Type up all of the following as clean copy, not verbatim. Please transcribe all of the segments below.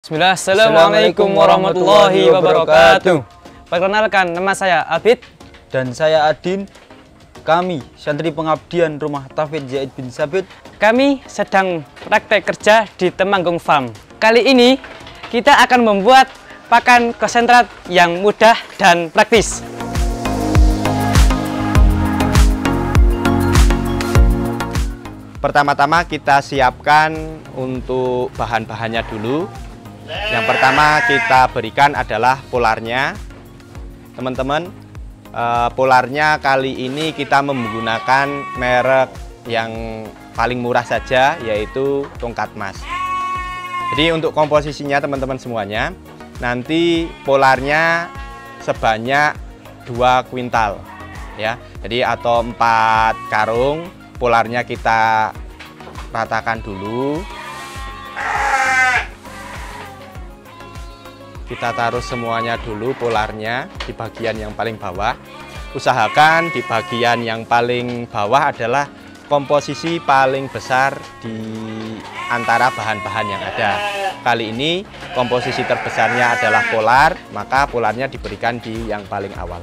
Bismillah, Assalamualaikum warahmatullahi wabarakatuh. Perkenalkan, nama saya Abid. Dan saya Adin. Kami santri pengabdian Rumah Tauhid Zaid bin Sabit. Kami sedang praktek kerja di Temanggung Farm. Kali ini kita akan membuat pakan konsentrat yang mudah dan praktis. Pertama-tama kita siapkan untuk bahan-bahannya dulu. Yang pertama kita berikan adalah polarnya. Teman-teman, polarnya kali ini kita menggunakan merek yang paling murah saja, yaitu Tongkat Mas. Jadi untuk komposisinya teman-teman semuanya, nanti polarnya sebanyak 2 kuintal ya. Jadi atau 4 karung. Polarnya kita ratakan dulu. Kita taruh semuanya dulu polarnya di bagian yang paling bawah. Usahakan di bagian yang paling bawah adalah komposisi paling besar di antara bahan-bahan yang ada. Kali ini komposisi terbesarnya adalah polar, maka polarnya diberikan di yang paling awal.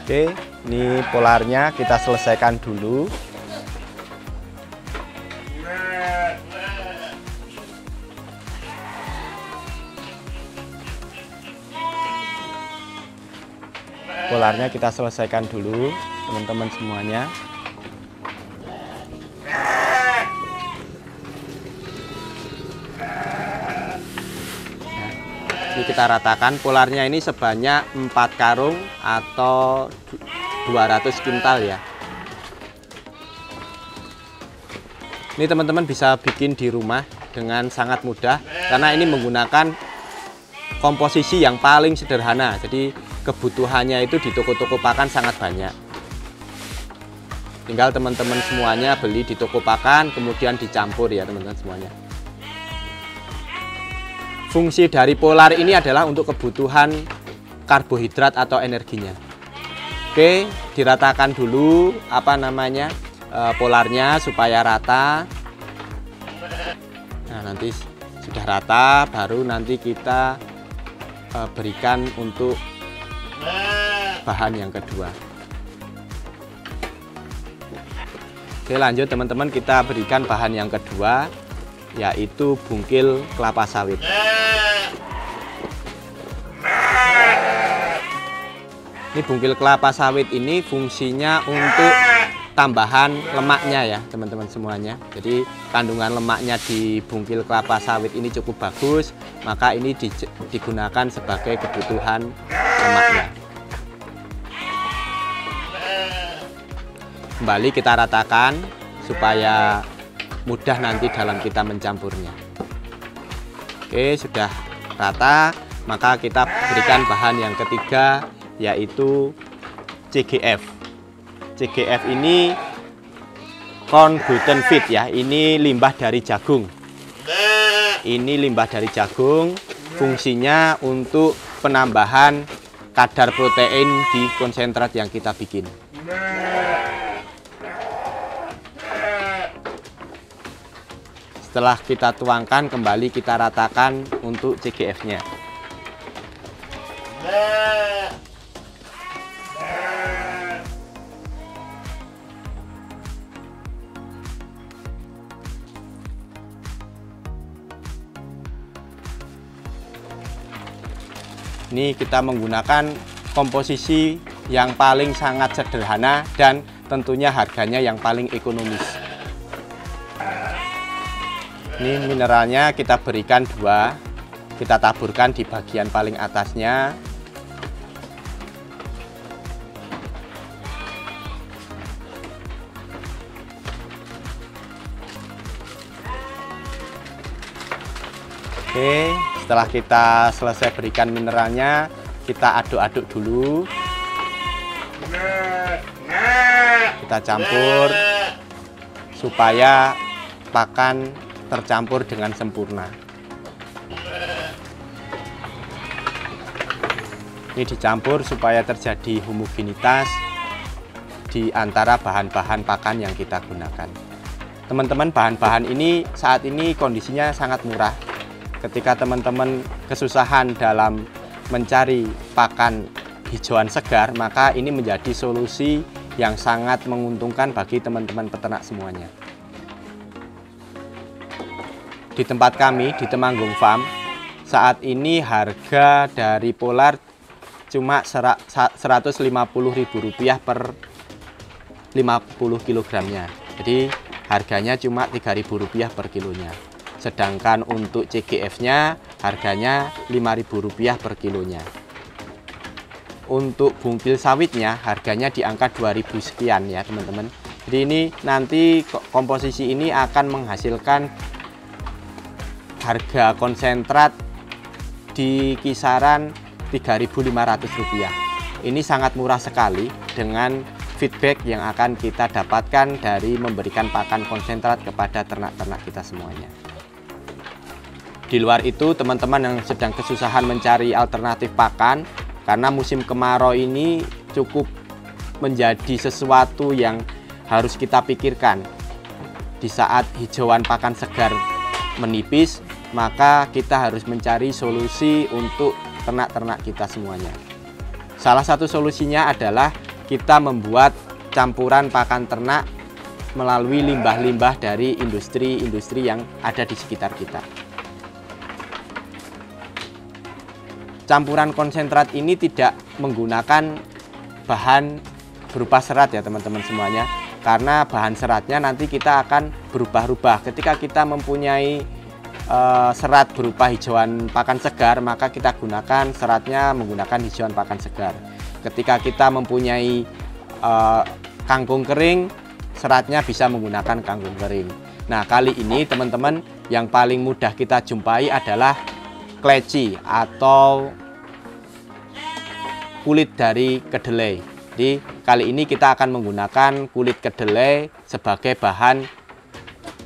Oke, ini polarnya kita selesaikan dulu. Polarnya kita selesaikan dulu, teman-teman semuanya. Ini kita ratakan. Polarnya ini sebanyak 4 karung atau 200 kintal ya. Ini teman-teman bisa bikin di rumah dengan sangat mudah karena ini menggunakan komposisi yang paling sederhana. Jadi kebutuhannya itu di toko-toko pakan sangat banyak. Tinggal teman-teman semuanya beli di toko pakan kemudian dicampur ya teman-teman semuanya. Fungsi dari polar ini adalah untuk kebutuhan karbohidrat atau energinya. Oke, diratakan dulu polarnya supaya rata. Nah, nanti sudah rata baru nanti kita berikan untuk bahan yang kedua. Oke, lanjut teman-teman, kita berikan bahan yang kedua, yaitu bungkil kelapa sawit. Ini bungkil kelapa sawit ini fungsinya untuk tambahan lemaknya ya teman-teman semuanya. Jadi kandungan lemaknya di bungkil kelapa sawit ini cukup bagus, maka ini digunakan sebagai kebutuhan lemaknya. Kembali kita ratakan supaya mudah nanti dalam kita mencampurnya. Oke, sudah rata, maka kita berikan bahan yang ketiga, yaitu CGF. CGF ini corn gluten feed ya, ini limbah dari jagung. Ini limbah dari jagung, fungsinya untuk penambahan kadar protein di konsentrat yang kita bikin. Setelah kita tuangkan, kembali kita ratakan untuk CGF-nya. Ini kita menggunakan komposisi yang paling sangat sederhana dan tentunya harganya yang paling ekonomis. Ini mineralnya kita berikan 2, kita taburkan di bagian paling atasnya. Oke, setelah kita selesai berikan mineralnya, kita aduk-aduk dulu. Kita campur supaya pakan tercampur dengan sempurna. Ini dicampur supaya terjadi homogenitas di antara bahan-bahan pakan yang kita gunakan. Teman-teman, bahan-bahan ini saat ini kondisinya sangat murah. Ketika teman-teman kesusahan dalam mencari pakan hijauan segar, maka ini menjadi solusi yang sangat menguntungkan bagi teman-teman peternak semuanya. Di tempat kami, di Temanggung Farm, saat ini harga dari polar cuma Rp150.000 per 50 kilogramnya. Jadi harganya cuma Rp3.000 per kilonya. Sedangkan untuk CGF-nya harganya Rp5.000 per kilonya. Untuk bungkil sawitnya harganya di angka 2.000 sekian ya teman-teman. Jadi ini nanti komposisi ini akan menghasilkan harga konsentrat di kisaran Rp3.500. Ini sangat murah sekali dengan feedback yang akan kita dapatkan dari memberikan pakan konsentrat kepada ternak-ternak kita semuanya. Di luar itu, teman-teman yang sedang kesusahan mencari alternatif pakan, karena musim kemarau ini cukup menjadi sesuatu yang harus kita pikirkan. Di saat hijauan pakan segar menipis, maka kita harus mencari solusi untuk ternak-ternak kita semuanya. Salah satu solusinya adalah kita membuat campuran pakan ternak melalui limbah-limbah dari industri-industri yang ada di sekitar kita. Campuran konsentrat ini tidak menggunakan bahan berupa serat ya teman-teman semuanya, karena bahan seratnya nanti kita akan berubah-ubah. Ketika kita mempunyai serat berupa hijauan pakan segar, maka kita gunakan seratnya menggunakan hijauan pakan segar. Ketika kita mempunyai kangkung kering, seratnya bisa menggunakan kangkung kering. Nah, kali ini teman-teman yang paling mudah kita jumpai adalah kleci atau kulit dari kedelai. Jadi kali ini kita akan menggunakan kulit kedelai sebagai bahan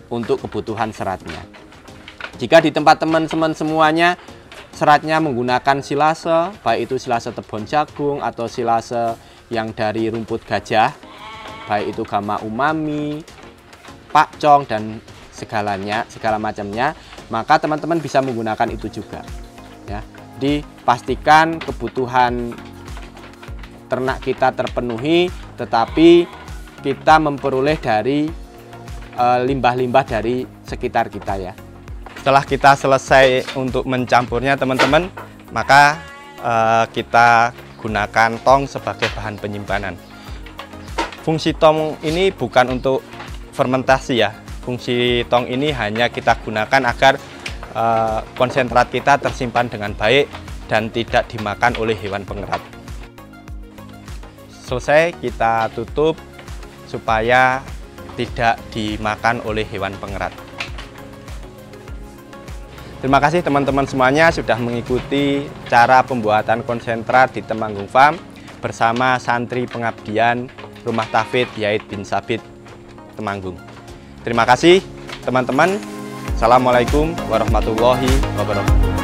untuk kebutuhan seratnya. Jika di tempat teman-teman semuanya seratnya menggunakan silase, baik itu silase tebon jagung atau silase yang dari rumput gajah, baik itu Gamma Umami, pakcong dan segala macamnya, maka teman-teman bisa menggunakan itu juga. Ya, jadi pastikan kebutuhan ternak kita terpenuhi, tetapi kita memperoleh dari limbah-limbah dari sekitar kita ya. Setelah kita selesai untuk mencampurnya teman-teman, maka kita gunakan tong sebagai bahan penyimpanan. Fungsi tong ini bukan untuk fermentasi ya. Fungsi tong ini hanya kita gunakan agar konsentrat kita tersimpan dengan baik dan tidak dimakan oleh hewan pengerat. Selesai, kita tutup supaya tidak dimakan oleh hewan pengerat. Terima kasih teman-teman semuanya sudah mengikuti cara pembuatan konsentrat di Temanggung Farm bersama santri pengabdian Rumah Tafidz Zaid bin Sabit Temanggung. Terima kasih teman-teman. Assalamualaikum warahmatullahi wabarakatuh.